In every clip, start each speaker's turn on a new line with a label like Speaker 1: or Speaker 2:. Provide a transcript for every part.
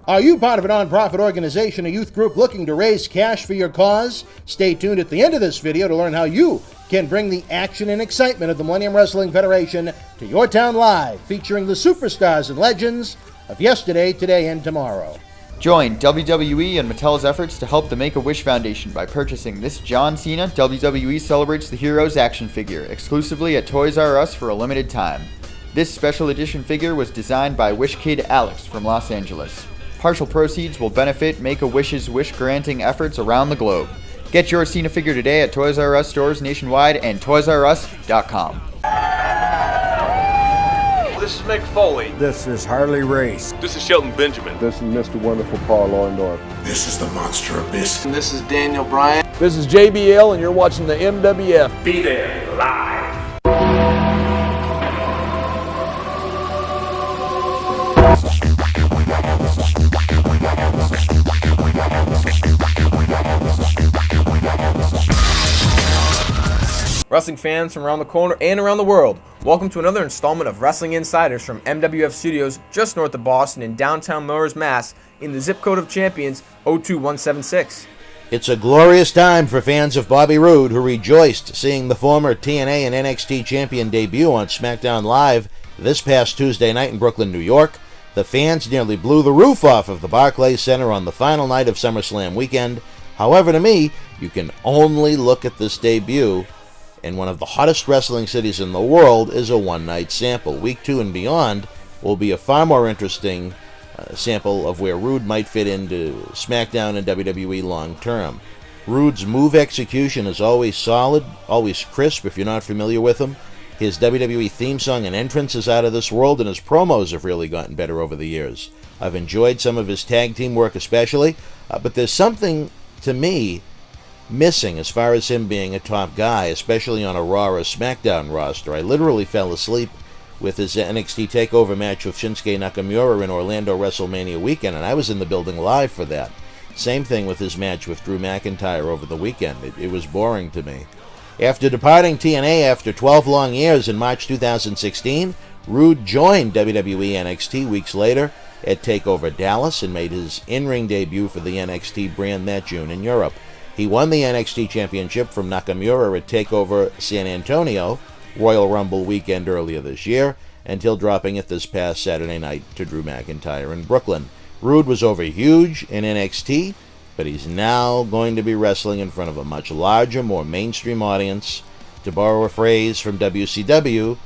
Speaker 1: Are you part of a nonprofit organization, a youth group looking to raise cash for your cause? Stay tuned at the end of this video to learn how you can bring the action and excitement of the Millennium Wrestling Federation to your town live, featuring the superstars and legends of yesterday, today, and tomorrow.
Speaker 2: Join WWE and Mattel's efforts to help the Make-A-Wish Foundation by purchasing this John Cena WWE Celebrates the Heroes action figure exclusively at Toys R Us for a limited time. This special edition figure was designed by Wish Kid Alex from Los Angeles. Partial proceeds will benefit Make-A-Wish's wish-granting efforts around the globe. Get your Cena figure today at Toys R Us stores nationwide and ToysRUs.com.
Speaker 3: This is Mick Foley.
Speaker 4: This is Harley Race.
Speaker 3: This is Shelton Benjamin.
Speaker 5: This is Mr. Wonderful Paul Orndorff.
Speaker 6: This is the Monster Abyss.
Speaker 7: And this is Daniel Bryan.
Speaker 8: This is JBL, and you're watching the MWF.
Speaker 3: Be there, live.
Speaker 8: Wrestling fans from around the corner and around the world, welcome to another installment of Wrestling Insiders from MWF Studios just north of Boston in downtown Melrose, Mass. in the zip code of champions 02176.
Speaker 1: It's a glorious time for fans of Bobby Roode, who rejoiced seeing the former TNA and NXT champion debut on SmackDown Live this past Tuesday night in Brooklyn, New York. The fans nearly blew the roof off of the Barclays Center on the final night of SummerSlam weekend. However, to me, you can only look at this debut, and one of the hottest wrestling cities in the world is a one-night sample. Week 2 and beyond will be a far more interesting sample of where Roode might fit into SmackDown and WWE long term. Roode's move execution is always solid, always crisp if you're not familiar with him. His WWE theme song and entrance is out of this world, and his promos have really gotten better over the years. I've enjoyed some of his tag team work especially, but there's something, to me, missing as far as him being a top guy, especially on a Raw or SmackDown roster. I literally fell asleep with his NXT TakeOver match with Shinsuke Nakamura in Orlando WrestleMania weekend, and I was in the building live for that. Same thing with his match with Drew McIntyre over the weekend. It was boring to me. After departing TNA after 12 long years in March 2016, Roode joined WWE NXT weeks later at TakeOver Dallas and made his in-ring debut for the NXT brand that June in Europe. He won the NXT Championship from Nakamura at TakeOver San Antonio, Royal Rumble weekend earlier this year, until dropping it this past Saturday night to Drew McIntyre in Brooklyn. Roode was over huge in NXT, but he's now going to be wrestling in front of a much larger, more mainstream audience, to borrow a phrase from WCW,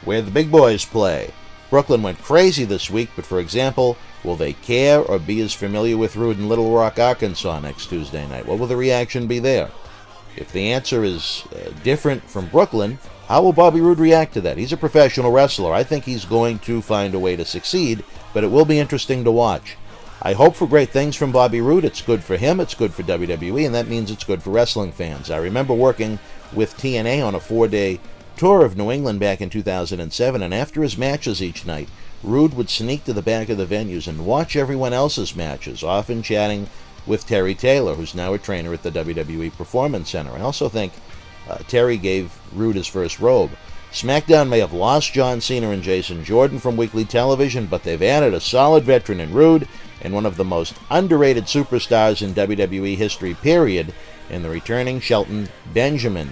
Speaker 1: where the big boys play. Brooklyn went crazy this week, but for example, will they care or be as familiar with Roode in Little Rock, Arkansas next Tuesday night? What will the reaction be there? If the answer is different from Brooklyn, how will Bobby Roode react to that? He's a professional wrestler. I think he's going to find a way to succeed, but it will be interesting to watch. I hope for great things from Bobby Roode. It's good for him, it's good for WWE, and that means it's good for wrestling fans. I remember working with TNA on a 4-day tour of New England back in 2007, and after his matches each night, Roode would sneak to the back of the venues and watch everyone else's matches, often chatting with Terry Taylor, who's now a trainer at the WWE Performance Center. I also think Terry gave Roode his first robe. SmackDown may have lost John Cena and Jason Jordan from weekly television, but they've added a solid veteran in Roode and one of the most underrated superstars in WWE history, period, in the returning Shelton Benjamin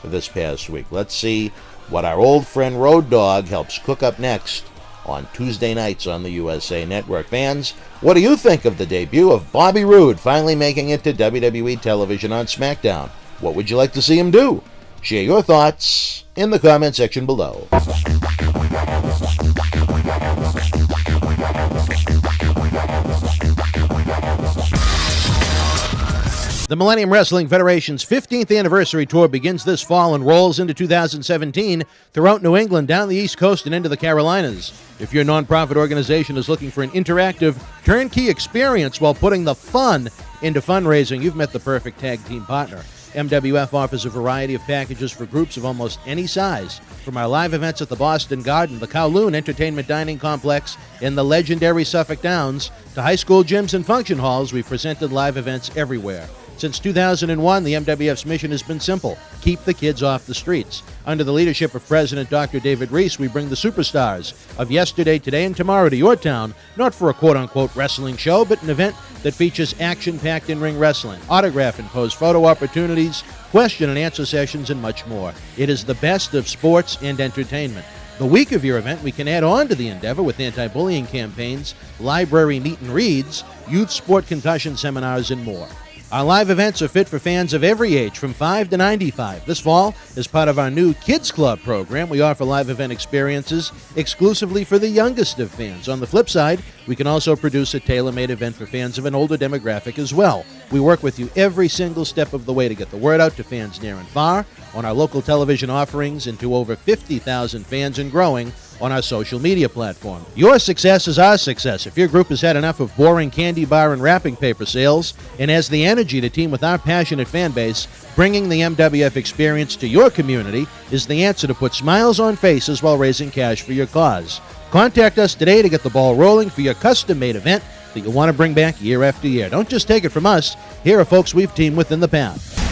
Speaker 1: this past week. Let's see what our old friend Road Dogg helps cook up next on Tuesday nights on the USA Network. Fans, what do you think of the debut of Bobby Roode finally making it to WWE television on SmackDown? What would you like to see him do? Share your thoughts in the comment section below. The Millennium Wrestling Federation's 15th anniversary tour begins this fall and rolls into 2017 throughout New England, down the East Coast, and into the Carolinas. If your nonprofit organization is looking for an interactive, turnkey experience while putting the fun into fundraising, you've met the perfect tag team partner. MWF offers a variety of packages for groups of almost any size, from our live events at the Boston Garden, the Kowloon Entertainment Dining Complex, and the legendary Suffolk Downs, to high school gyms and function halls. We've presented live events everywhere. Since 2001, the MWF's mission has been simple: keep the kids off the streets. Under the leadership of President Dr. David Reese, we bring the superstars of yesterday, today, and tomorrow to your town, not for a quote-unquote wrestling show, but an event that features action-packed in-ring wrestling, autograph and pose photo opportunities, question and answer sessions, and much more. It is the best of sports and entertainment. The week of your event, we can add on to the endeavor with anti-bullying campaigns, library meet and reads, youth sport concussion seminars, and more. Our live events are fit for fans of every age, from 5 to 95. This fall, as part of our new Kids Club program, we offer live event experiences exclusively for the youngest of fans. On the flip side, we can also produce a tailor-made event for fans of an older demographic as well. We work with you every single step of the way to get the word out to fans near and far, on our local television offerings, and to over 50,000 fans and growing on our social media platform. Your success is our success. If your group has had enough of boring candy bar and wrapping paper sales and has the energy to team with our passionate fan base, bringing the MWF experience to your community is the answer to put smiles on faces while raising cash for your cause. Contact us today to get the ball rolling for your custom-made event that you'll want to bring back year after year. Don't just take it from us. Here are folks we've teamed with in the past.